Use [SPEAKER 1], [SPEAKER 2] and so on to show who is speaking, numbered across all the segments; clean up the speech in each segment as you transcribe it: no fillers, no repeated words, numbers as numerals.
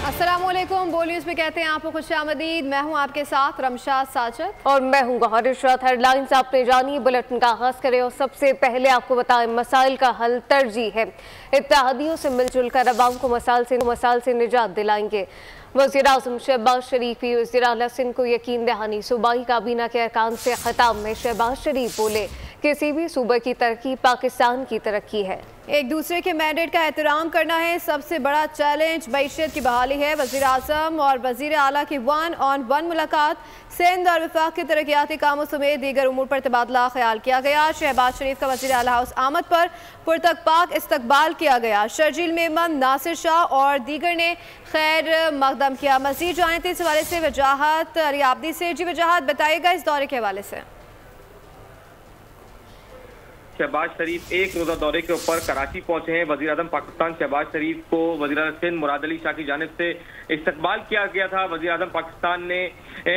[SPEAKER 1] अस्सलामुअलैकुम। बोल न्यूज़ में कहते हैं आपको खुशामदीद। मैं हूं आपके साथ रमशाद साजिद
[SPEAKER 2] और मैं हूं गौहर इशरत। हेडलाइंस आपने जानी, बुलेटिन का आगाज करें और सबसे पहले आपको बताएं मसाइल का हल तरजीह है। इत्तेहादियों से मिलजुल कर अवाम को मसाइल से निजात दिलाएंगे। वज़ीर-ए-आज़म शहबाज शरीफ की वज़ीर आला सिंध को यकीन दहानी। सूबाई काबीना के अरकान से खिताब में शहबाज शरीफ बोले, किसी भी सूबे की तरक्की पाकिस्तान की तरक्की है।
[SPEAKER 1] एक दूसरे के मैंडेट का एहतराम करना है सबसे बड़ा चैलेंज। मईशत की बहाली है। वज़ीर-ए-आज़म और वज़ीर आला की 1-on-1 मुलाकात। सिंध और वफाक के तरक्याती कामों समेत दीगर उमूर पर तबादला ख्याल किया गया। शहबाज शरीफ का वज़ीर आला हाउस आमद पर पुरतकपाक इस्तकबाल किया गया। शर्जील मेमन, नासिर शाह और दीगर ने खैर मकदम किया। मज़ीद जाने थे इस हवाले से वजाहत रियाबदी से। जी वजाहत बताइएगा इस दौरे के हवाले से।
[SPEAKER 3] शहबाज शरीफ एक रोजा दौरे के ऊपर कराची पहुंचे हैं। वज़ीर आज़म पाकिस्तान शहबाज शरीफ को वज़ीर आला सिंध मुराद अली शाह की जानिब से इस्तकबाल किया गया था। वज़ीर आज़म पाकिस्तान ने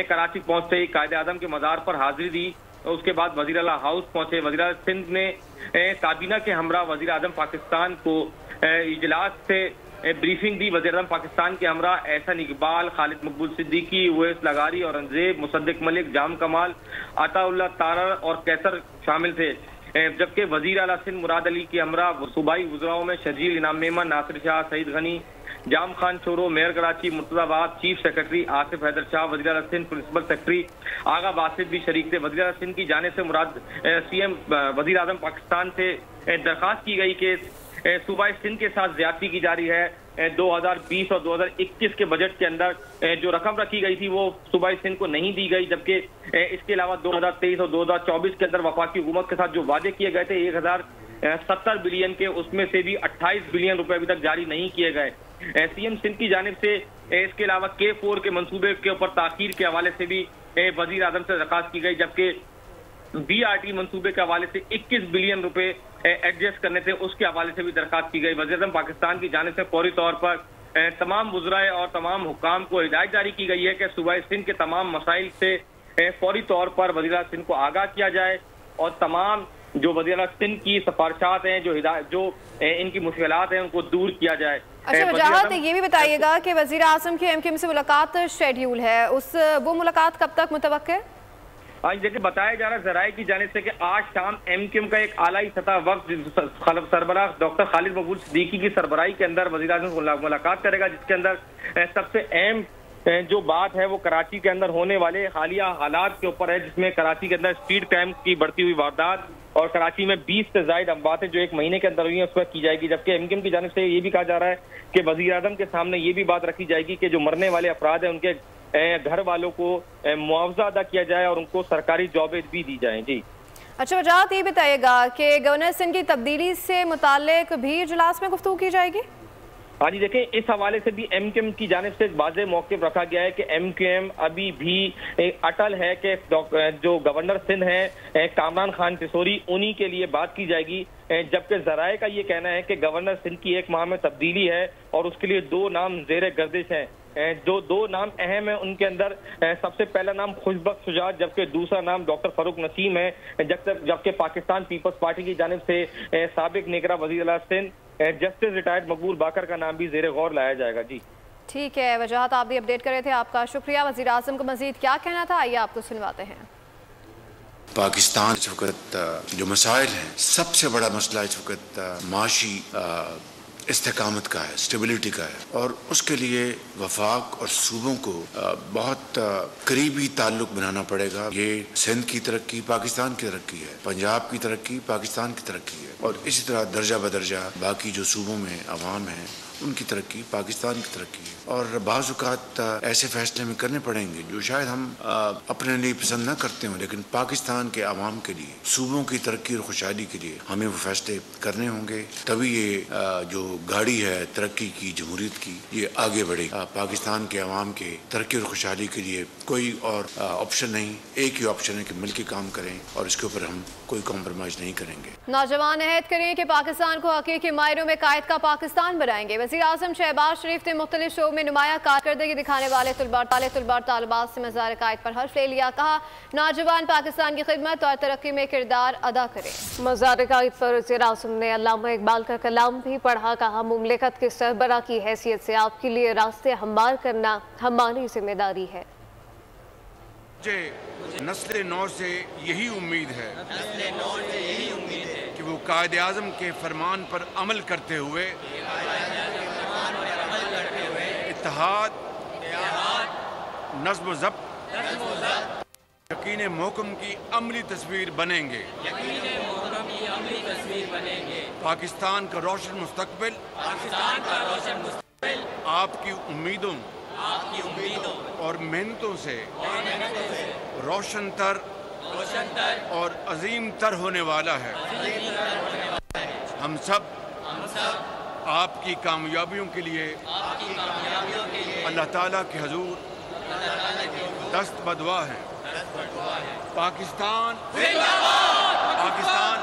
[SPEAKER 3] कराची पहुंचते ही कायदे आज़म के मज़ार पर हाजिरी दी। उसके बाद वज़ीर आला हाउस पहुंचे। वज़ीर आला सिंध ने काबीना के हमरा वज़ीर आज़म पाकिस्तान को इजलास से ब्रीफिंग दी। वज़ीर आज़म पाकिस्तान के हमरा एहसन इकबाल, खालिद मकबूल सिद्दीकी, उवैस लगारी, औरंगजेब, मुसद्दिक मलिक, जाम कमाल, अताउल्लाह तारर और कैसर शामिल थे। जबकि वज़ीर आला सिंध मुराद अली की हमरा सूबाई वज़राओं में शर्जील इनाम मेमन, नासिर शाह, सईद गनी, जाम खान चोरो, मेयर कराची, मुर्तज़ाबाद, चीफ सेक्रेटरी आसिफ हैदर शाह, वज़ीर आला सिंध प्रिंसिपल सेक्रेटरी आगा बासित भी शरीक थे। वज़ीर आला सिंध की जानिब से मुराद सीएम वज़ीर आज़म पाकिस्तान से दरख्वास्त की गई कि सूबाई सिंध के साथ ज्यादती की जा रही है। 2020 और 2021 के बजट के अंदर जो रकम रखी गई थी वो सूबाई सिंध को नहीं दी गई। जबकि इसके अलावा 2023 और 2024 के अंदर वफाकी हुकूमत के साथ जो वादे किए गए थे 1070 बिलियन के, उसमें से भी 28 बिलियन रुपए अभी तक जारी नहीं किए गए। सीएम सिंध की जानिब से इसके अलावा K4 के मंसूबे के ऊपर ताखीर के हवाले से भी वज़ीर आज़म से दरख्वास्त की गई। जबकि BRT मंसूबे के हवाले से 21 बिलियन रुपए एडजस्ट करने थे, उसके हवाले से भी दरखास्त की गई। वज़ीर आज़म पाकिस्तान की जानिब से फौरी तौर पर तमाम वज़राए और तमाम हुक्काम को हिदायत जारी की गई है कि सूबाई सिंध के तमाम मसाइल से फौरी तौर पर वज़ीर आला सिंध को आगाह किया जाए और तमाम जो वज़ीर आला सिंध की सिफारिशात हैं, जो इनकी मुश्किलात हैं, उनको दूर किया जाए।
[SPEAKER 1] अच्छा वजाहत ये भी बताइएगा कि वज़ीर आज़म की MKM से मुलाकात शेड्यूल है, वो मुलाकात कब तक मुतवक्किल है?
[SPEAKER 3] आज देखिए बताया जा रहा है ज़राए की जानिब से कि आज शाम MKM का एक आलाई सतह वक्त सरबराह डॉक्टर खालिद मकबूल सिद्दीकी की सरबराही के अंदर वज़ीर आज़म से मुलाकात करेगा, जिसके अंदर सबसे अहम जो बात है वो कराची के अंदर होने वाले हालिया हालात के ऊपर है, जिसमें कराची के अंदर स्ट्रीट क्राइम की बढ़ती हुई वारदात और कराची में 20 से ज़ायद अमवातें जो एक महीने के अंदर हुई हैं उस पर की जाएगी। जबकि MKM की जानिब से ये भी कहा जा रहा है कि वज़ीर आज़म के सामने ये भी बात रखी जाएगी कि जो मरने वाले अफराद हैं उनके घर वालों को मुआवजा अदा किया जाए और उनको सरकारी जॉबें भी दी जाएं। जी
[SPEAKER 1] अच्छा वजाहत ये बताइएगा कि गवर्नर सिंध की तब्दीली से मुताल्लिक भी इजलास में गुफ्तगू की जाएगी?
[SPEAKER 3] हाँ जी देखें, इस हवाले से भी MKM की जानिब से वाज़ेह मौक़िफ़ रखा गया है कि MKM अभी भी अटल है कि जो गवर्नर सिंध हैं कामरान खान तिसोरी, उन्हीं के लिए बात की जाएगी। जबकि ज़राए का ये कहना है कि गवर्नर सिंध की 1 माह में तब्दीली है और उसके लिए 2 नाम ज़ेरे गर्दिश हैं। जो 2 नाम अहम है उनके अंदर सबसे पहला नाम खुशबख्श शुजात, जबकि दूसरा नाम डॉक्टर फारूक नसीम है। जबकि पाकिस्तान पीपल्स पार्टी की जानिब से साबिक निगरान वज़ीर आला सिंध जस्टिस रिटायर्ड मकबूल बाकर का नाम भी ज़ेरे गौर लाया जाएगा। जी
[SPEAKER 1] ठीक है वजाहत, आप भी अपडेट कर रहे थे, आपका शुक्रिया। वज़ीर आज़म को मज़ीद क्या कहना था, आइए आपको सुनवाते हैं।
[SPEAKER 4] पाकिस्तान इस वक्त जो मसाइल हैं, सबसे बड़ा मसला इस वक्त माशी इस्तेकामत का है, स्टेबिलिटी का है, और उसके लिए वफाक और सूबों को बहुत करीबी ताल्लुक बनाना पड़ेगा। ये सिंध की तरक्की पाकिस्तान की तरक्की है, पंजाब की तरक्की पाकिस्तान की तरक्की है, और इसी तरह दर्जा बदर्जा बाकी जो सूबों में अवाम हैं उनकी तरक्की पाकिस्तान की तरक्की है। और बाज़ औक़ात ऐसे फैसले में करने पड़ेंगे जो शायद हम अपने लिए पसंद ना करते हों, लेकिन पाकिस्तान के अवाम के लिए, सूबों की तरक्की और खुशहाली के लिए हमें वो फैसले करने होंगे। तभी ये जो गाड़ी है तरक्की की, जमहूरियत की, ये आगे बढ़ेगी। पाकिस्तान के अवाम के तरक्की और खुशहाली के लिए कोई और ऑप्शन नहीं, एक ही ऑप्शन है कि मिलकर काम करें और इसके ऊपर हम कोई कॉम्प्रोमाइज़ नहीं करेंगे।
[SPEAKER 1] नौजवान अहद करें कि पाकिस्तान को हकीकी मायनों में कायद का पाकिस्तान बनाएंगे। वज़ीर आज़म शहबाज शरीफ ने मुख्तलिफ शो में नुमाया कारकर्दगी दिखाने वाले तलबा तालिबात से मज़ार कायद पर हल्फ ले लिया। कहा नौजवान पाकिस्तान की खिदमत और तरक्की में किरदार अदा करें।
[SPEAKER 2] मज़ार कायद पर वज़ीर आज़म ने अल्लामा इकबाल का कलाम भी पढ़ा। कहा मुमलिकत के सरबराह की हैसियत से आपके लिए रास्ते हमवार करना हमारी जिम्मेदारी है।
[SPEAKER 4] नस्ल नौ से यही उम्मीद है कि वो कायद आज़म के फरमान पर अमल करते हुए इत्तेहाद, नज़्म व ज़ब्त, यकीन मोहकम की अमली तस्वीर बनेंगे। पाकिस्तान का रोशन मुस्तकबिल आपकी उम्मीदों और मेहनतों से रोशन तर और अजीम तर होने वाला है। हम सब आपकी कामयाबियों के लिए अल्लाह ताला के हुजूर दस्त बदुआ हैं। पाकिस्तान पाकिस्तान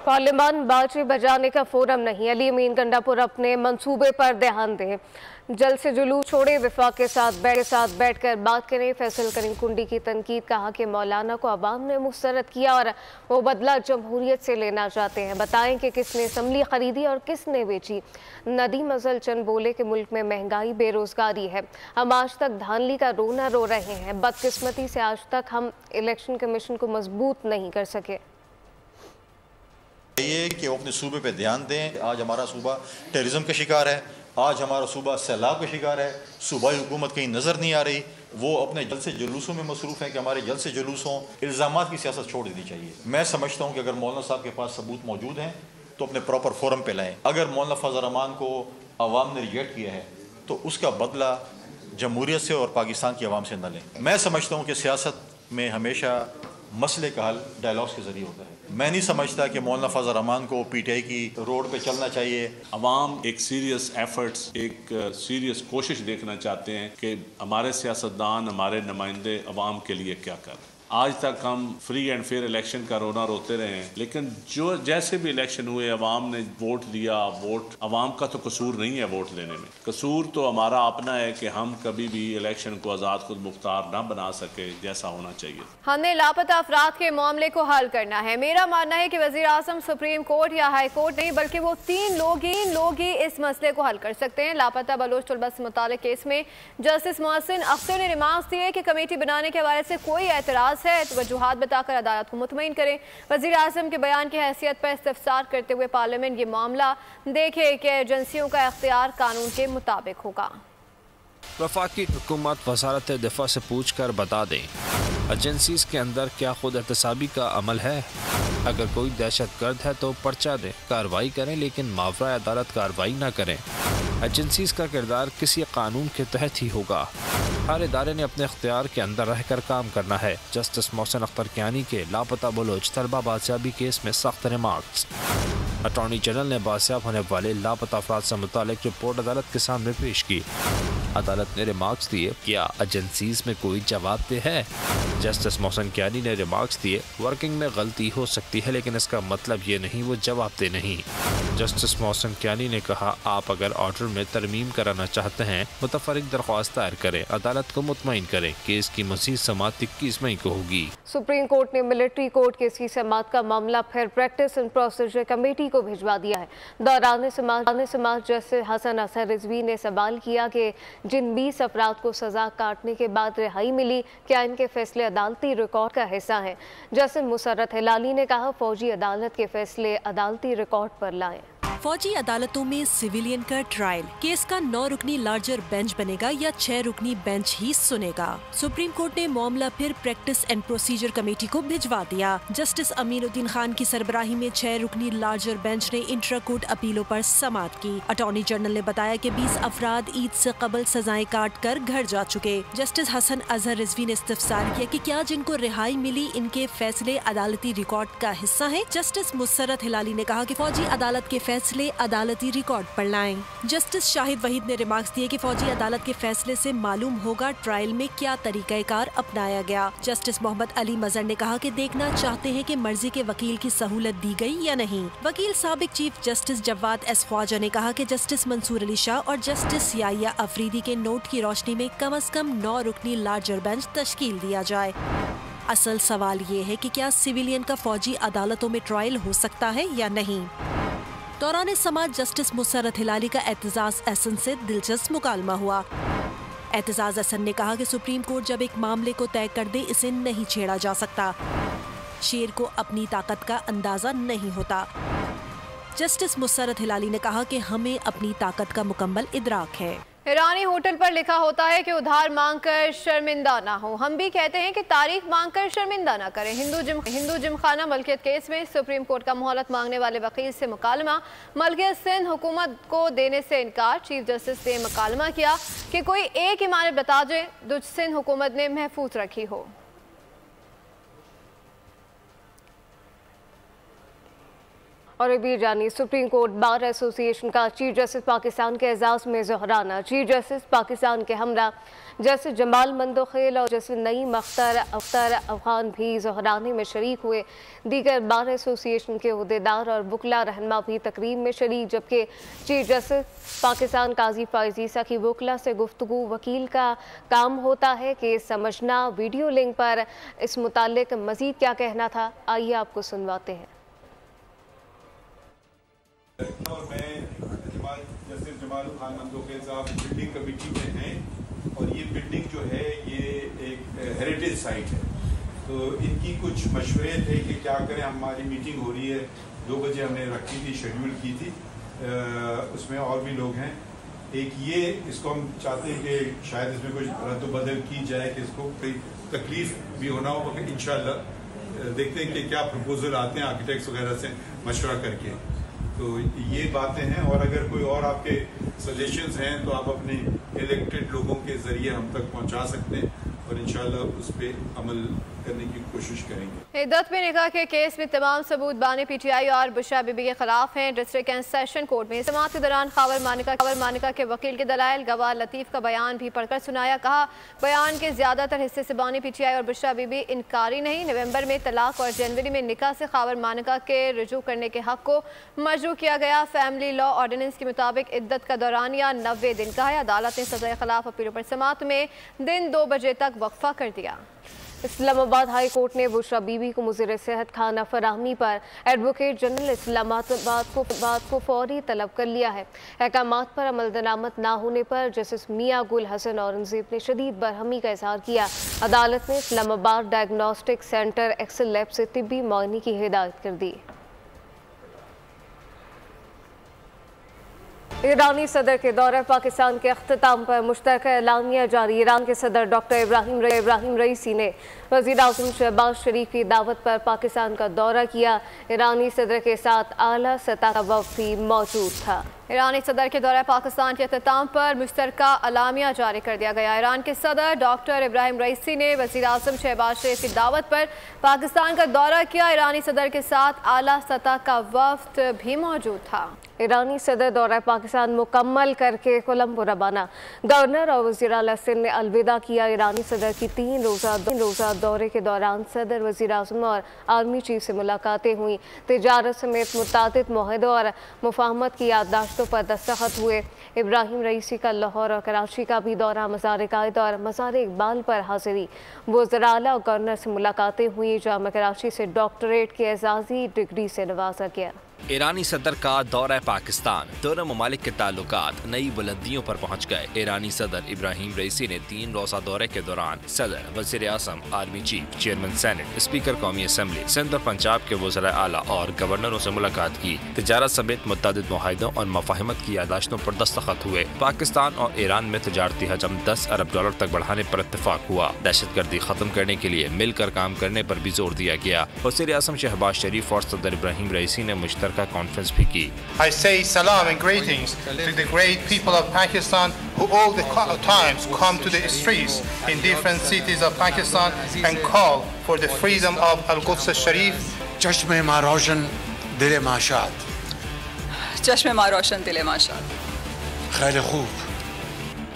[SPEAKER 2] पार्लियामान बाजे बजाने का फोरम नहीं। अली अमीन गंडापुर अपने मंसूबे पर ध्यान दें। जल्द से जुलूस छोड़े, वफाक के साथ बैठकर बात करें, फैसल करें कुंडी की तनकीद। कहा कि मौलाना को अवाम ने मुस्तरद किया और वो बदला जमहूरियत से लेना चाहते हैं। बताएं कि किसने असम्बली खरीदी और किसने बेची। नदीम अजल चंद बोले कि मुल्क में महंगाई, बेरोजगारी है। हम आज तक धांधली का रोना रो रहे हैं। बदकिस्मती से आज तक हम इलेक्शन कमीशन को मजबूत नहीं कर सके।
[SPEAKER 5] ये कि वो अपने सूबे पे ध्यान दें। आज हमारा सूबा टेररिज्म का शिकार है, आज हमारा सूबा सैलाब का शिकार है। सूबाई हुकूमत कहीं नज़र नहीं आ रही। वो अपने जलसे जुलूसों में मसरूफ़ हैं कि हमारे जलसे जुलूसों, इल्ज़ामात की सियासत छोड़ देनी चाहिए। मैं समझता हूँ कि अगर मौलाना साहब के पास सबूत मौजूद हैं तो अपने प्रॉपर फोरम पे लाएँ। अगर मौलाना फजल रहमान को अवाम ने रिजेक्ट किया है तो उसका बदला जमहूरियत से और पाकिस्तान की अवाम से न लें। मैं समझता हूँ कि सियासत में हमेशा मसले का हल डायलॉग्स के जरिए होता है। मैं नहीं समझता कि मौलाना फजल रहमान को पीटीआई की रोड पे चलना चाहिए।
[SPEAKER 6] अवाम एक सीरियस एफर्ट्स, एक सीरियस कोशिश देखना चाहते हैं कि हमारे सियासतदान, हमारे नुमाइंदे अवाम के लिए क्या कर। आज तक हम फ्री एंड फेयर इलेक्शन का रोना रोते रहे हैं, लेकिन जो जैसे भी इलेक्शन हुए अवाम ने वोट दिया। वोट अवाम का तो कसूर नहीं है वोट देने में, कसूर तो हमारा अपना है कि हम कभी भी इलेक्शन को आज़ाद खुद मुख्तार ना बना सके जैसा होना चाहिए।
[SPEAKER 1] हमने लापता अफराद के मामले को हल करना है। मेरा मानना है कि वज़ीर आज़म सुप्रीम कोर्ट या हाई कोर्ट नहीं बल्कि वो तीन लोग ही इस मसले को हल कर सकते हैं। लापता बलोच तलबा से मुताल्लिक़ केस में जस्टिस मोहसिन अख्तर ने रिमार्क्स दिए कि कमेटी बनाने के हवाले से कोई एतराज़ है तो वजूहात बताकर अदालत को मुतमईन करें। वज़ीर आज़म के बयान की हैसियत पर इस्तफसार करते हुए पार्लियामेंट ये मामला देखे कि एजेंसियों का इख्तियार कानून के मुताबिक होगा।
[SPEAKER 7] वफाकी हुकूमत वज़ारत दिफा से पूछ कर बता दें एजेंसीज के अंदर क्या खुद एहतसाबी का अमल है। अगर कोई दहशत गर्द है तो पर्चा दें, कार्रवाई करें, लेकिन मावरा अदालत कार्रवाई ना करें। एजेंसीज का किरदार किसी कानून के तहत ही होगा। हर इदारे ने अपने इख्तियार के अंदर रहकर काम करना है। जस्टिस मोहसिन अख्तर कियानी के लापता बलोच तलबा बादशाबी केस में सख्त रिमार्क्स। अटॉर्नी जनरल ने बादशाब होने वाले लापता अफराद से मुतालिक रिपोर्ट अदालत के सामने पेश की। अदालत ने रिमार्क्स दिए, क्या एजेंसीज में कोई जवाबदेह है? जस्टिस मोहसिन कियानी ने रिमार्क्स दिए, वर्किंग में गलती हो सकती है लेकिन इसका मतलब ये नहीं वो जवाबदेह नहीं। जस्टिस मोहसिन कियानी ने कहा, आप अगर ऑर्डर में तरमीम कराना चाहते हैं मुतफरिक दरख्वास्त दायर करें, अदालत को मुतमईन करें कि इसकी मज़ीद समाअत 21 मई को होगी।
[SPEAKER 2] सुप्रीम कोर्ट ने मिलिट्री कोर्ट केस की समाअत का मामला फिर प्रैक्टिस एंड प्रोसीजर कमेटी को भिजवा दिया है। दौरान समाअत जस्टिस हसन अजहर रिजवी ने सवाल किया कि जिन 20 अफराद को सजा काटने के बाद रिहाई मिली, क्या इनके फैसले अदालती रिकॉर्ड का हिस्सा हैं? जस्टिस मुसर्रत हिलाली ने कहा, फौजी अदालत के फैसले अदालती रिकॉर्ड पर लाएं।
[SPEAKER 8] फौजी अदालतों में सिविलियन का ट्रायल केस का 9 रुकनी लार्जर बेंच बनेगा या 6 रुकनी बेंच ही सुनेगा। सुप्रीम कोर्ट ने मामला फिर प्रैक्टिस एंड प्रोसीजर कमेटी को भिजवा दिया। जस्टिस अमीनुद्दीन खान की सरबराही में 6 रुकनी लार्जर बेंच ने इंट्रा कोर्ट अपीलों पर समाअत की। अटॉर्नी जनरल ने बताया कि 20 अफराद ईद से कबल सजाएं काट कर घर जा चुके। जस्टिस हसन अजहर रिजवी ने इस्तफसार किया कि क्या जिनको रिहाई मिली इनके फैसले अदालती रिकॉर्ड का हिस्सा है। जस्टिस मुसर्रत हिलाली ने कहा कि फौजी अदालत के फैसले फैसले अदालती रिकॉर्ड पर लाएं। जस्टिस शाहिद वहीद ने रिमार्क्स दिए कि फौजी अदालत के फैसले से मालूम होगा ट्रायल में क्या तरीक़ाकार अपनाया गया। जस्टिस मोहम्मद अली मजहर ने कहा कि देखना चाहते हैं कि मर्जी के वकील की सहूलत दी गई या नहीं। वकील साबिक chief justice Jawad S Khawaja ने कहा कि जस्टिस मंसूर अली शाह और जस्टिस याहिया अफरीदी के नोट की रोशनी में कम से कम 9 रुकनी लार्जर बेंच तश्कील दिया जाए। असल सवाल ये है कि क्या सिविलियन का फौजी अदालतों में ट्रायल हो सकता है या नहीं। दौरान समाज जस्टिस मुसर्रत हिलाली का एतजाज एहसन से दिलचस्प मुकालमा हुआ। एतजाज एहसन ने कहा कि सुप्रीम कोर्ट जब एक मामले को तय कर दे इसे नहीं छेड़ा जा सकता। शेर को अपनी ताकत का अंदाजा नहीं होता। जस्टिस मुसर्रत हिलाली ने कहा कि हमें अपनी ताकत का मुकम्मल इदराक है।
[SPEAKER 1] ईरानी होटल पर लिखा होता है कि उधार मांगकर शर्मिंदा ना हो। हम भी कहते हैं कि तारीख मांगकर शर्मिंदा ना करें। हिंदू जिमखाना मलकियत केस में सुप्रीम कोर्ट का मोहलत मांगने वाले वकील से मुकालमा। मलकियत सिंध हुकूमत को देने से इनकार। चीफ जस्टिस ने मुकालमा किया कि कोई एक इमारत बता दे जो सिंध हुकूमत ने महफूज रखी हो।
[SPEAKER 2] और अभी जानिए सुप्रीम कोर्ट बार एसोसिएशन का चीफ जस्टिस पाकिस्तान के एजाज में ज़ोहराना। चीफ जस्टिस पाकिस्तान के हमरा जस्टिस जमाल मंदोखेल और जस्टिस नईम अख्तर अफगान भी ज़ोहराने में शरीक हुए। दीगर बार एसोसिएशन के अहदेदार और वकला रहनमा भी तकरीब में शरीक, जबकि चीफ जस्टिस पाकिस्तान काजी फायज़ ईसा की वकला से गुफ्तगू। वकील का काम होता है कि समझना। वीडियो लिंक पर इस मुतालिक मज़ीद क्या कहना था, आइए आपको सुनवाते हैं।
[SPEAKER 9] और मैं जस्टिस जमाल खान मंदोखेल साहब बिल्डिंग कमेटी में हैं और ये बिल्डिंग जो है ये एक हेरिटेज साइट है, तो इनकी कुछ मशवरे थे कि क्या करें। हमारी मीटिंग हो रही है, 2 बजे हमने रखी थी, शेड्यूल की थी, उसमें और भी लोग हैं। एक ये इसको हम चाहते हैं कि शायद इसमें कुछ रद्द-बदल की जाए कि इसको कोई तकलीफ भी होना हो, मगर इंशाल्लाह देखते हैं कि क्या प्रपोजल आते हैं आर्किटेक्ट्स वगैरह से मशवरा करके। तो ये बातें हैं, और अगर कोई और आपके सजेशंस हैं तो आप अपने इलेक्टेड लोगों के जरिए हम तक पहुंचा सकते हैं और इंशाल्लाह उस पर अमल करने की कोशिश करेंगे।
[SPEAKER 1] हिद्दत में निकाह के केस में तमाम सबूत बाने पीटीआई और बुशरा बीबी के खिलाफ हैं। डिस्ट्रिक्ट एंड सेशन कोर्ट में समाअत के दौरान खावर मानिका के वकील के दलाइल गवाह लतीफ का बयान भी पढ़कर सुनाया। कहा बयान के ज्यादातर हिस्से से बाने पीटीआई और बुशरा बीबी इनकारी नहीं। नवंबर में तलाक और जनवरी में निकाह से खावर मानिका के रुजू करने के हक को मजरू किया गया। फैमिली लॉ ऑर्डिनेंस के मुताबिक इद्दत का दौरानिया 90 दिन का है। अदालत ने सजा के खिलाफ अपीलों पर समाअत में दिन 2 बजे तक वक्फा कर दिया। इस्लामाबाद हाई कोर्ट ने बुशरा बीबी को मुज़िर सेहत खाना फराहमी पर एडवोकेट जनरल इस्लामाबाद को फौरी तलब कर लिया है। अहकामात पर अमल दरामद ना होने पर जस्टिस मियां गुल हसन औरंगजेब ने शदीद बरहमी का इजहार किया। अदालत ने Islamabad diagnostic centre excel lab से तिब्बी मुआयने की हिदायत कर दी। ईरानी सदर के दौरे पाकिस्तान के अख्ताम पर मुश्तरका एलानिया जारी। ईरान के सदर डॉक्टर इब्राहिम रईसी ने वज़ीर आज़म शहबाज शरीफ की दावत पर पाकिस्तान का दौरा किया। ईरानी सदर के साथ आला सतह का वफ़द भी मौजूद था। ईरानी सदर के दौरे पाकिस्तान के अख्ताम पर मुश्तरका एलानिया जारी कर दिया गया। ईरान के सदर डॉक्टर इब्राहिम रईसी ने वज़ीर आज़म शहबाज शरीफ की दावत पर पाकिस्तान का दौरा किया। ईरानी सदर के साथ आला सतह का वफ़द भी मौजूद था। ईरानी सदर दौरा पाकिस्तान मुकम्मल करके कोलंबो रवाना। गवर्नर और वज़ीर आला सिंध ने अलविदा किया। ईरानी सदर की 3 रोज़ा दौरे के दौरान सदर, वज़ीर आज़म और आर्मी चीफ से मुलाकातें हुई। तिजारत समेत मुतादिद मुआहदों और मुफाहमत की याददाश्तों पर दस्तखत हुए। इब्राहिम रईसी का लाहौर और कराची का भी दौरा। मज़ार कायद और मज़ार इकबाल पर हाजिरी। वज़ीर आला और गवर्नर से मुलाकातें हुई। जामा कराची से डॉक्टरेट की एजाज़ी डिग्री से नवाजा गया।
[SPEAKER 7] ईरानी सदर का दौरा पाकिस्तान, दोनों ममालिक के ताल्लुकात नई बुलंदियों पर पहुँच गए। ईरानी सदर इब्राहिम रईसी ने 3 रोज़ा दौरे के दौरान सदर, वज़ीर आज़म, army chief, chairman senate, speaker कौमी असम्बली, सिंध और पंजाब के वज़ीर आला और गवर्नरों से मुलाकात की। तिजारत समेत मुतअद्दिद मुआहदों और मुफाहमत की यादाश्तों पर दस्तखत हुए। पाकिस्तान और ईरान में तजारती हजम $10 अरब तक बढ़ाने पर इत्तेफाक हुआ। दहशतगर्दी खत्म करने के लिए मिलकर काम करने पर भी जोर दिया गया। वज़ीर आज़म शहबाज शरीफ और सदर इब्राहिम रईसी ने मुश्तरका कॉन्फ्रेंस भी की।
[SPEAKER 10] I say salam and greetings to the great people of Pakistan who all the times come to the streets in different cities of Pakistan and call for the freedom of Al-Quds Sharif.
[SPEAKER 4] चश्मे मा रोशन दिले मा शाद,
[SPEAKER 11] चश्मे मा रोशन दिले माशाअल्लाह।
[SPEAKER 4] खैर खूब।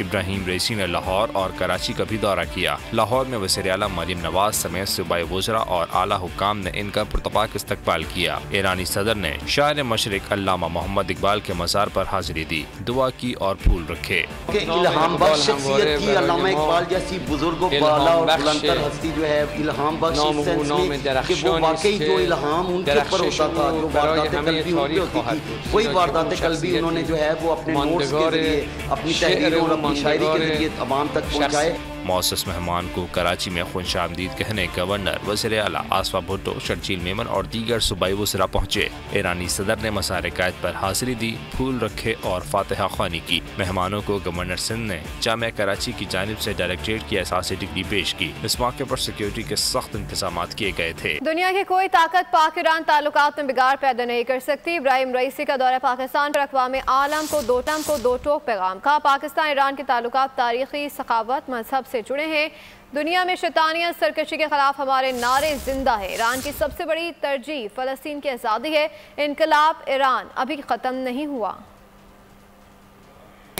[SPEAKER 7] इब्राहिम रईसी ने लाहौर और कराची का भी दौरा किया। लाहौर में वज़ीर आला मरीम नवाज समेत सूबाई वज़रा और आला हुक्काम ने इनका पुरतपाक इस्तकबाल किया। ईरानी सदर ने शायर मशरिक अल्लामा मोहम्मद इकबाल के मज़ार पर हाजिरी दी, दुआ की और फूल रखे।
[SPEAKER 12] इल्हाम बख्श शख्सियत की अल्लामा इकबाल जैसी बुजुर्गों बाला और बुलंदतर हस्ती जो है, इल्हाम बख्श इस सेंस में कि वो वाकई जो इल्हाम उनके ऊपर होता था, जो वारदात कल्बी उनकी होती थी, वही वारदात कल्बी उन्होंने जो है वो अपने नोट्स के जरिए, अपनी तहरीरों और शायरी के जरिए अवाम तक पहुँचाए।
[SPEAKER 7] मौसस मेहमान को कराची में खुशामदीद कहने गवर्नर, वज़ीर आला आसफा भुट्टो, शर्जील मेमन और दीगर सूबाई वज़रा पहुँचे। ईरानी सदर ने मसार कायद पर हाजिरी दी, फूल रखे और फातिहा ख्वानी की। मेहमानों को गवर्नर सिंध ने जामिया कराची की जानिब से डायरेक्टरेट की एहसासी डिग्री पेश की। इस मौके पर सिक्योरिटी के सख्त इंतजाम किए गए थे।
[SPEAKER 1] दुनिया की कोई ताकत पाक ईरान ताल्लुकात में बिगाड़ पैदा नहीं कर सकती। इब्राहिम रईसी का दौरा पाकिस्तान पर अक़वाम आलम को दो टोक पैगाम। कहा, पाकिस्तान ईरान के ताल्लुकात तारीखी, सखावत, मजहब से जुड़े हैं। दुनिया में शैतानियत, सरकशी के खिलाफ हमारे नारे जिंदा है। ईरान की सबसे बड़ी तरजीह फ़लस्तीन की आज़ादी है। इनकलाब ईरान अभी ख़त्म नहीं हुआ।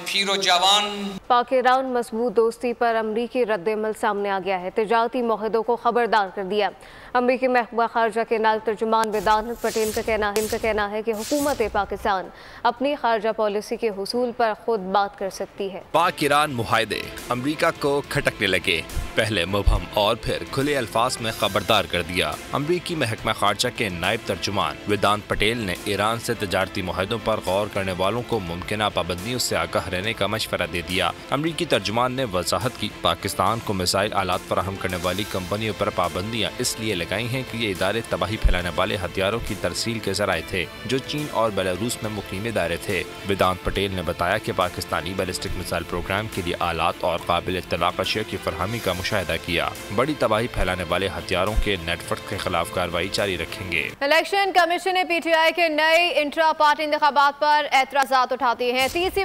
[SPEAKER 13] पीर व जवान।
[SPEAKER 2] पाक ईरान मजबूत दोस्ती पर अमरीकी रद्द-ए-अमल सामने आ गया है। तिजारती मुआहदों को खबरदार कर दिया। अमरीकी महकमा खारजा के नायब तर्जुमान वेदांत पटेल का कहना है कि हुकूमत पाकिस्तान अपनी खारजा पॉलिसी के हुसूल पर खुद बात कर सकती है।
[SPEAKER 7] पाक ईरान मुहायदे अमरीका को खटकने लगे, पहले मुबहम और फिर खुले अल्फाज में खबरदार कर दिया। अमरीकी महकमा खारजा के नायब तर्जुमान वेदांत पटेल ने ईरान से तिजारती मुआहदों पर गौर करने वालों को मुमकिन पाबंदियों से आगाह रहने का मशवरा दे दिया। अमरीकी तर्जुमान ने वजाहत की, पाकिस्तान को मिसाइल आलात फराहम करने वाली कंपनियों पर पाबंदियां इसलिए लगाई हैं कि ये इदारे तबाही फैलाने वाले हथियारों की तरसील के जराए थे जो चीन और बेलारूस में मुकीम इदारे थे। वेदांत पटेल ने बताया कि पाकिस्तानी बैलिस्टिक मिसाइल प्रोग्राम के लिए आलात और काबिल इत्तलाक अशिया की फरहमी का मुशाहिदा किया। बड़ी तबाही फैलाने वाले हथियारों के नेटवर्क के खिलाफ कार्रवाई जारी रखेंगे।
[SPEAKER 1] इलेक्शन कमीशन ने PTI के नए इंट्रा पार्टी इंतखाबात पर एतराज़ात उठाते हैं। तीसरी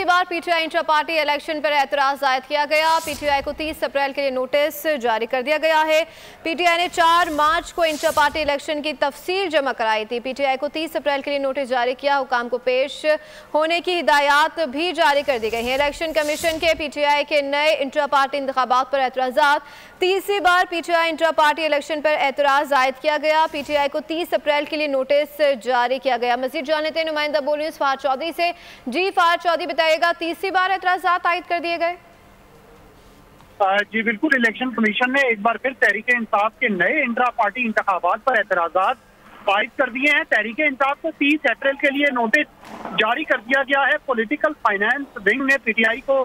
[SPEAKER 1] बार PTI इंट्रा पार्टी इलेक्शन पर एतराज़ जायद किया गया। PTI को 30 अप्रैल के लिए नोटिस जारी कर दिया गया है। PTI ने 4 मार्च को इंट्रा पार्टी इलेक्शन की तफसील जमा कराई थी। PTI को 30 अप्रैल के लिए नोटिस जारी किया। हुकाम को पेश होने की हिदायत भी जारी कर दी गई है। इलेक्शन कमीशन के PTI के नए इंट्रा पार्टी इंतखाबात पर एतराज़ात। तीसरी बार PTI इंट्रा पार्टी इलेक्शन पर एतराज़ जायद किया गया। PTI को 30 अप्रैल के लिए नोटिस जारी किया गया। मज़ीद जान लेते हैं नुमाइंदा बोल न्यूज़ फहद चौधरी से। जी फहद चौधरी, बताइएगा, तीसरी बार एतराज़ात आयद कर दिए गए?
[SPEAKER 14] जी बिल्कुल, इलेक्शन कमीशन ने एक बार फिर तहरीक इंसाफ के नए इंट्रा पार्टी इंतखाबात पर एतराज़ात आयद कर दिए हैं। तहरीक इंसाफ को 30 अप्रैल के लिए नोटिस जारी कर दिया गया है। पॉलिटिकल फाइनेंस विंग ने PTI को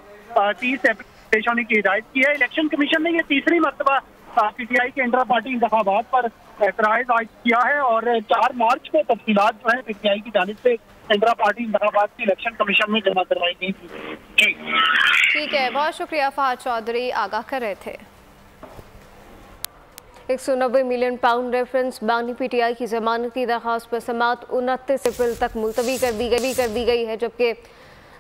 [SPEAKER 14] 30 अप्रैल पेश होने की हिदायत की है। इलेक्शन कमीशन ने यह तीसरी मरतबा PTI के इंट्रा पार्टी इंतखाबात पर एतराज़ आयद किया है और 4 मार्च को तफसीलात जो है PTI की जानिब से इंट्रा पार्टी इंतखाबात की इलेक्शन कमीशन में जमा करवाई गई थी।
[SPEAKER 1] ठीक है, बहुत शुक्रिया फहद चौधरी, आगाह कर रहे थे।
[SPEAKER 2] 190 मिलियन पाउंड रेफरेंस बानी PTI की जमानत की दरख्वास्त पर समाअत 29 अप्रैल तक मुलतवी कर दी गई है, जबकि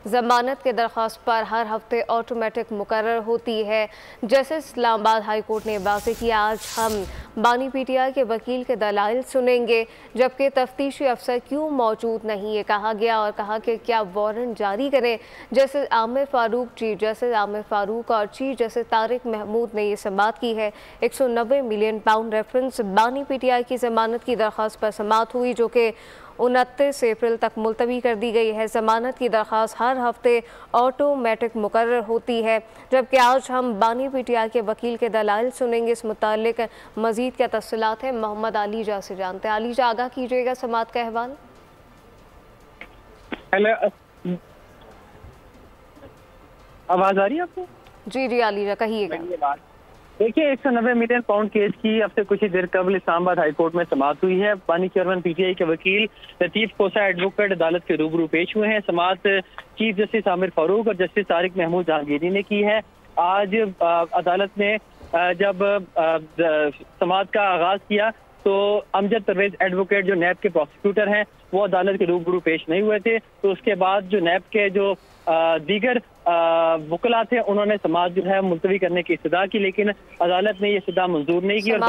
[SPEAKER 2] जमानत के दरख्वास्त पर हर हफ्ते ऑटोमेटिक मुकर्रर होती है। जैसे इस्लामाबाद हाई कोर्ट ने वाज़ेह किया, आज हम बानी PTI के वकील के दलाइल सुनेंगे, जबकि तफ्तीशी अफसर क्यों मौजूद नहीं ये कहा गया और कहा कि क्या वारंट जारी करें। जैसे आमिर फारूक, चीफ जस्टिस आमिर फारूक और चीफ जस्टिस तारिक महमूद ने ये समाअत की है। 190 मिलियन पाउंड रेफरेंस बानी PTI की जमानत की दरख्वास्त पर समाअत हुई, जो कि 29 अप्रैल तक मुलतवी कर दी गई है। ज़मानत की दरख्वास्त हर हफ्ते ऑटोमेटिक मुकर्रर होती है, जबकि आज हम बानी PTI के वकील के दलाइल सुनेंगे। इस मुतालिक मज़ीद क्या तफ़सीलात हैं मोहम्मद आलीजा से जानते हैं। आलीजा, आगाह कीजिएगा समाअत का अहवाल।
[SPEAKER 14] आवाज़ आ रही है आपको?
[SPEAKER 2] जी आलीजा, कहिएगा।
[SPEAKER 15] देखिए 190 मिलियन पाउंड केस की अब से कुछ ही देर कबल इस्लामाबाद हाईकोर्ट में समाअत हुई है। बानी चेयरमैन पीटीआई के वकील लतीफ कोसा एडवोकेट अदालत के रूबरू पेश हुए हैं। समाअत चीफ जस्टिस आमिर फारूक और जस्टिस तारिक महमूद जहांगीरी ने की है। आज अदालत ने जब समाअत का आगाज किया तो अमजद परवेज एडवोकेट जो नैब के प्रोसिक्यूटर हैं वो अदालत के रूबरू पेश नहीं हुए थे। तो उसके बाद जो नैब के जो दीगर वकला थे उन्होंने समाअत जो है मुलतवी करने की इस्तदा की, लेकिन अदालत ने ये इस्तदा मंजूर नहीं की और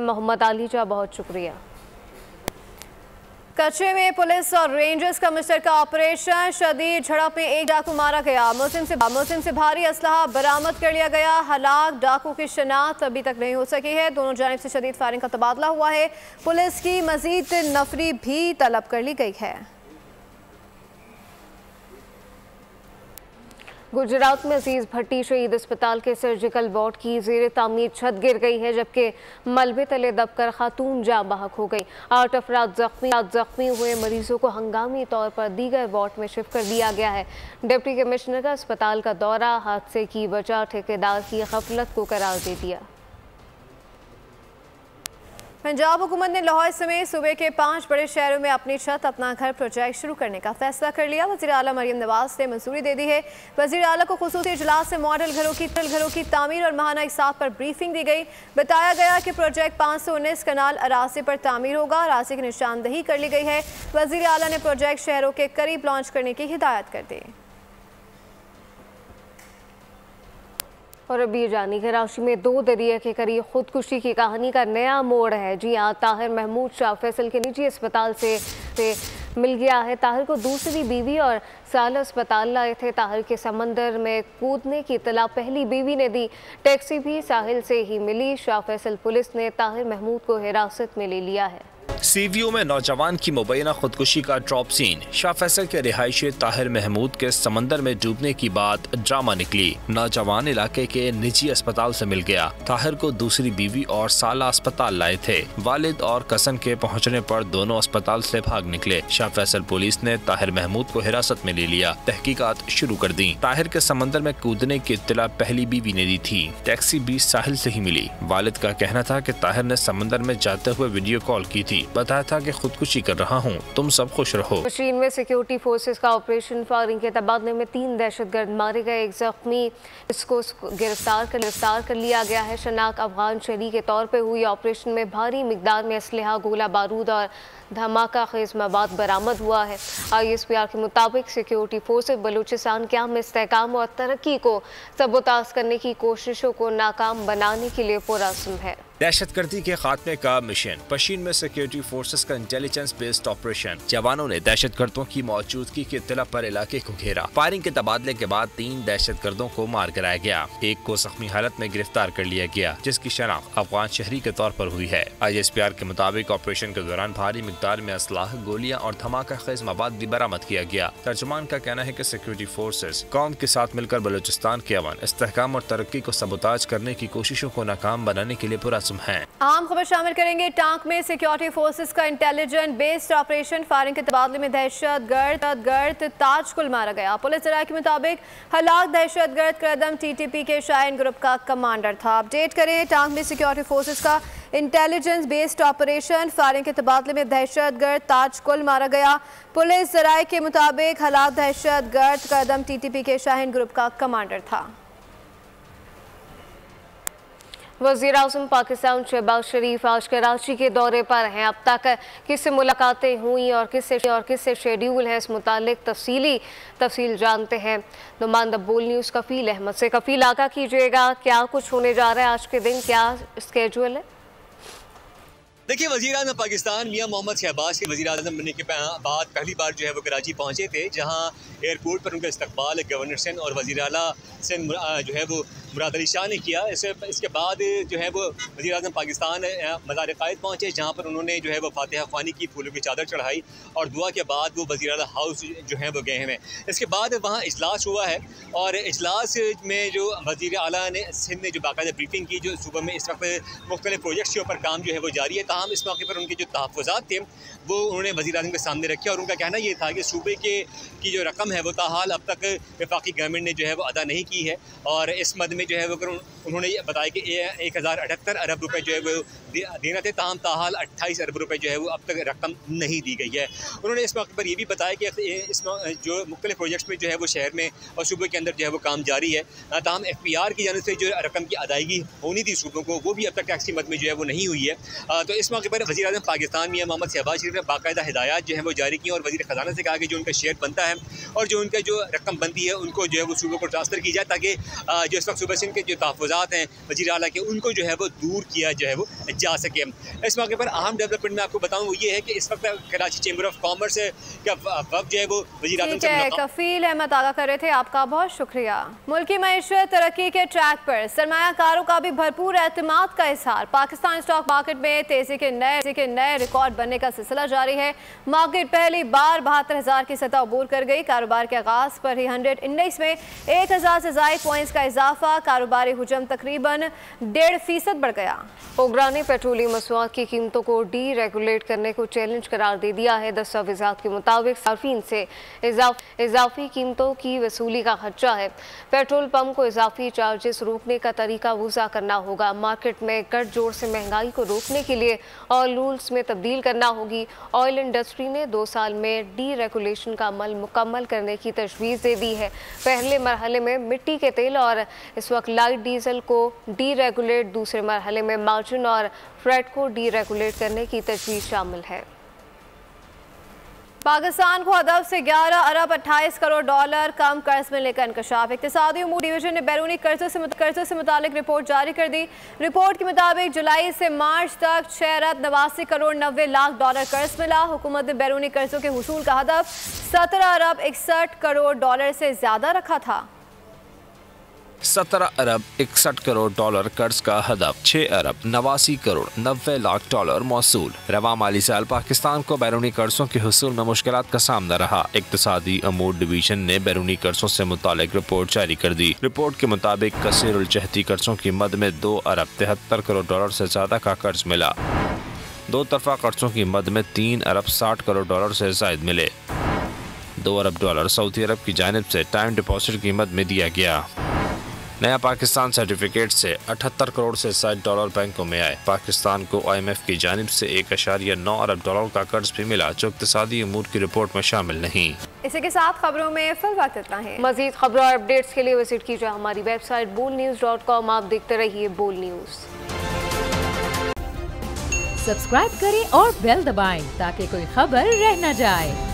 [SPEAKER 2] मोहम्मद आली जा बहुत शुक्रिया।
[SPEAKER 1] कच्चे में पुलिस और रेंजर्स कमिश्नर का ऑपरेशन, शदीद झड़प में एक डाकू मारा गया। मुस्लिम से भारी असलहा बरामद कर लिया गया। हलाक डाकू की शनाख्त अभी तक नहीं हो सकी है। दोनों जानिब से शदीद फायरिंग का तबादला हुआ है। पुलिस की मजीद नफरी भी तलब कर ली गई है।
[SPEAKER 2] गुजरात में अजीज भट्टी शहीद अस्पताल के सर्जिकल वार्ड की ज़ेर तामीर छत गिर गई है, जबकि मलबे तले दबकर खातून जाँ बहक हो गई। 8 अफराद जख्मी हुए मरीजों को हंगामी तौर पर दीगर वार्ड में शिफ्ट कर दिया गया है। डिप्टी कमिश्नर का अस्पताल का दौरा हादसे की वजह ठेकेदार की गफलत को करार दे दिया।
[SPEAKER 1] पंजाब हुकूमत ने लाहौर समेत सूबे के 5 बड़े शहरों में अपनी छत अपना घर प्रोजेक्ट शुरू करने का फैसला कर लिया। वज़ीर आला मरियम नवाज ने मंजूरी दे दी है। वज़ीर आला को खुसूसी इजलास से मॉडल घरों की तामीर और माहाना इंसाफ पर ब्रीफिंग दी गई। बताया गया कि प्रोजेक्ट 519 कनाल अराजी पर तामीर होगा। अराजी की निशानदही कर ली गई है। वज़ीर आला ने प्रोजेक्ट शहरों के करीब लॉन्च करने की हिदायत कर दी।
[SPEAKER 2] और अभी ये जानी कराची में 2 दरिया के करीब खुदकुशी की कहानी का नया मोड़ है। जी हाँ, ताहिर महमूद शाह फैसल के निजी अस्पताल से मिल गया है। ताहिर को दूसरी बीवी और साल अस्पताल लाए थे। ताहिर के समंदर में कूदने की इत्तला पहली बीवी ने दी। टैक्सी भी साहिल से ही मिली। शाह फैसल पुलिस ने ताहिर महमूद को हिरासत में ले लिया है।
[SPEAKER 7] सीवीओ में नौजवान की मुबैना खुदकुशी का ड्रॉप सीन। शाह फैसल के रिहायशी ताहिर महमूद के समंदर में डूबने की बात ड्रामा निकली। नौजवान इलाके के निजी अस्पताल से मिल गया। ताहिर को दूसरी बीवी और साला अस्पताल लाए थे। वालिद और कसन के पहुंचने पर दोनों अस्पताल से भाग निकले। शाह फैसल पुलिस ने ताहिर महमूद को हिरासत में ले लिया। तहकीकात शुरू कर दी। ताहिर के समंदर में कूदने की इत्तला पहली बीवी ने दी थी। टैक्सी भी साहिल से ही मिली। वालिद का कहना था कि ताहिर ने समंदर में जाते हुए वीडियो कॉल की थी। बताया था कि खुदकुशी कर रहा हूँ, तुम सब खुश रहो।
[SPEAKER 2] मशीन में सिक्योरिटी फोर्सेस का ऑपरेशन, फायरिंग के तबादले में 3 दहशतगर्द मारे गए। एक जख्मी, इसको गिरफ्तार कर लिया गया है। शनाख्त अफगान शहरी के तौर पर हुई ऑपरेशन में भारी मिकदार में असलहा, गोला बारूद और धमाका खेज मवाद बरामद हुआ है। ISPR के मुताबिक सिक्योरिटी फोर्सेस बलूचिस्तान के अहम इस्तेहकाम और तरक्की को सबोताज करने की कोशिशों को नाकाम बनाने के लिए पुरअज़्म है।
[SPEAKER 7] दहशतगर्दी के खात्मे का मिशन। पशीन में सिक्योरिटी फोर्सेस का इंटेलिजेंस बेस्ड ऑपरेशन। जवानों ने दहशतगर्दों की मौजूदगी की इत्तला पर इलाके को घेरा। फायरिंग के तबादले के बाद 3 दहशतगर्दों को मार गिराया गया। एक को जख्मी हालत में गिरफ्तार कर लिया गया, जिसकी शनाख्त अफगान शहरी के तौर पर हुई है। ISPR के मुताबिक ऑपरेशन के दौरान भारी मिकदार में असलाह, गोलियां और धमाका खेज मवाद भी बरामद किया गया। तर्जुमान का कहना है कि सिक्योरिटी फोर्सेस कौम के साथ मिलकर बलूचिस्तान के अमन, इस्तेहकाम और तरक्की को सबोताज करने की कोशिशों को नाकाम बनाने के लिए पुरअज़्म है।
[SPEAKER 1] आम खबर शामिल करेंगे। टांक में सिक्योरिटी फोर्सेस का इंटेलिजेंट बेस्ड ऑपरेशन, फायरिंग के तबादले में दहशतगर्द ताजकुल मारा गया। पुलिस जराये के मुताबिक हलाक दहशतगर्द कदम TTP के शाइन ग्रुप का कमांडर था। अपडेट करें, टांक में सिक्योरिटी फोर्सेस का इंटेलिजेंस बेस्ड ऑपरेशन, फायरिंग के तबादले में दहशतगर्द ताजकुल मारा गया। पुलिस जराये के मुताबिक हलाक दहशतगर्द कदम TTP के शाइन ग्रुप का कमांडर था।
[SPEAKER 2] वज़ीर आज़म पाकिस्तान शहबाज शरीफ आज कराची के दौरे पर हैं। अब तक किससे मुलाकातें हुई और किससे शेड्यूल है, इस मुतालिक तफसील जानते हैं नुमाइंदा बोल न्यूज़ कफील अहमद से। कफील, आगाह कीजिएगा, क्या कुछ होने जा रहा है आज के दिन, क्या स्केड्यूल है?
[SPEAKER 16] देखिए, वज़ीर आज़म पाकिस्तान मियां मोहम्मद शहबाज के वज़ीर आज़म बनने के बाद पहली बार जो है वो कराची पहुंचे थे, जहां एयरपोर्ट पर उनका इस्तकबाल गवर्नर सिंध और वज़ीर आला सिंध जो है वो मुराद अली शाह ने किया। इसके बाद जो है वो वज़ीर आज़म पाकिस्तान मज़ार क़ायद पहुँचे, जहाँ पर उन्होंने जो है वो फातिहा ख़्वानी की, फूलों की चादर चढ़ाई और दुआ के बाद वो वज़ीर आला हाउस जो है वो गए हैं। इसके बाद वहाँ इजलास हुआ है और इजलास में जो वज़ीर आला ने सिंध ने जो बाकायदा ब्रीफिंग की, जो सूबे में इस वक्त मुख्तलिफ प्रोजेक्ट्स के ऊपर काम जो है वो जारी है। ताहम इस मौके पर उनके जो तहफ़्फ़ुज़ात थे वो उन्होंने वज़ीर आज़म के सामने रखे और उनका कहना ये था कि सूबे की जो रकम है वो ताहाल अब तक वफाकी गवर्नमेंट ने जो है वो अदा नहीं की है और इस मद में में जो है वो उन्होंने बताया कि 1078 अरब रुपए जो है वो देना थे, ताहम ताहाल 28 अरब रुपए जो है वो अब तक रकम नहीं दी गई है। उन्होंने इस मौके पर ये भी बताया कि इस जो मुख्तलिफ प्रोजेक्ट्स में जो है वो शहर में और सूबे के अंदर जो है वो काम जारी है, ताहम FPR की जानिब से जो रकम की अदायगी होनी थी सूबों को वो भी अब तक टैक्स की मद में जो है वो नहीं हुई है। तो इस मौके पर वज़ीर आज़म पाकिस्तान मियां मोहम्मद शहबाज शरीफ ने बाकायदा हिदायत जो है वो जारी की और वज़ीर ख़जाना से कहा कि जो उनका शेयर बनता है और जो उनका जो रकम बनती है उनको जो है वो सूबों को ट्रांसफ़र की जाए, ताकि जो इस वक्त सूबे सिंध के जो तहफ़्फ़ुज़ात हैं वज़ीर आला के उनको जो है वो दूर किया जो है वो जा सके। इस मौके पर अहम डेवलपमेंट में आपको बताऊँ वो ये है कि इस वक्त कराची चैम्बर ऑफ कॉमर्स का वक्त जो है वो वज़ीर आज़म से
[SPEAKER 1] कफील अहमद आगा कर रहे थे, आपका बहुत शुक्रिया। मुल्की मईशत तरक्की के ट्रैक पर सरमायाकारों का भी भरपूर एतमाद का इजहार। पाकिस्तान स्टॉक मार्केट में तेजी के नए रिकॉर्ड बनने का सिलसिला जारी है। मार्केट पहली बार 72,000 की सतह अबूर कर गई। कारोबार के आगाज पर ही 119 में 1,000 से ज़ायद पॉइंट्स का इजाफा। कारोबारी हुजम तकरीबन 1.5% बढ़ गया।
[SPEAKER 2] ओगरा ने पेट्रोलियम मसनूआत की कीमतों को डी रेगुलेट करने को चैलेंज करार दे दिया है। दस्तावेज़ात के मुताबिक सार्फिन से इजाफी कीमतों की वसूली का खर्चा है। पेट्रोल पंप को इजाफी चार्जेस रोकने का तरीका वज़ा करना होगा। मार्केट में गठजोड़ से महंगाई को रोकने के लिए ऑयल रूल्स में तब्दील करना होगी। ऑयल इंडस्ट्री ने 2 साल में डी रेगुलेशन का अमल मुकम्मल करने की तजवीज़ दे दी है। पहले मरहले में मिट्टी के तेल और इस वक्त लाइट डीजल को डी रेगुलेट, दूसरे मरहले में मार्जिन और फ्रेट को डी रेगुलेट करने की तजवीज़ शामिल है।
[SPEAKER 1] पाकिस्तान को हदफ से 11 अरब 28 करोड़ डॉलर कम कर्ज मिलने का इंकशाफ। इक्तिसादी उमूर डिवीजन ने बैरूनी कर्जों से मुतालिक रिपोर्ट जारी कर दी। रिपोर्ट के मुताबिक जुलाई से मार्च तक 6 अरब 89 करोड़ 90 लाख डॉलर कर्ज मिला। हुकूमत ने बैरूनी कर्जों के हुसूल का हदफ 17 अरब 61 करोड़ डॉलर से ज्यादा रखा था।
[SPEAKER 7] 17 अरब 61 करोड़ डॉलर कर्ज का हदफ 6 अरब 89 करोड़ 90 लाख डॉलर मौसूल। रवा माली साल पाकिस्तान को बैरूनी कर्जों के हुसूल में मुश्किलात का सामना रहा। इक्तिसादी अमूर डिवीजन ने बैरूनी कर्जों से मुतालिक रिपोर्ट जारी कर दी। रिपोर्ट के मुताबिक कसीरुल जहती कर्जों की मद में 2 अरब 73 करोड़ डॉलर से ज्यादा का कर्ज मिला। 2 तरफा कर्जों की मद में 3 अरब 60 करोड़ डॉलर से जायद मिले। 2 अरब डॉलर सऊदी अरब की जानिब से टाइम डिपॉजिट की मद में दिया गया। नया पाकिस्तान सर्टिफिकेट से 78 करोड़ से ज्यादा डॉलर बैंकों में आए। पाकिस्तान को IMF की जानिब से 1.9 अरब डॉलर का कर्ज भी मिला, जो इक्तिसादी अमूर की रिपोर्ट में शामिल नहीं।
[SPEAKER 1] इसी के साथ खबरों में फिल वक्त इतना है।
[SPEAKER 2] मजीद खबरों और अपडेट्स के लिए विजिट कीजिए हमारी वेबसाइट boldnews.com। आप देखते रहिए बोल्ड न्यूज।
[SPEAKER 17] सब्सक्राइब करें और बेल दबाएं ताकि कोई खबर रह न जाए।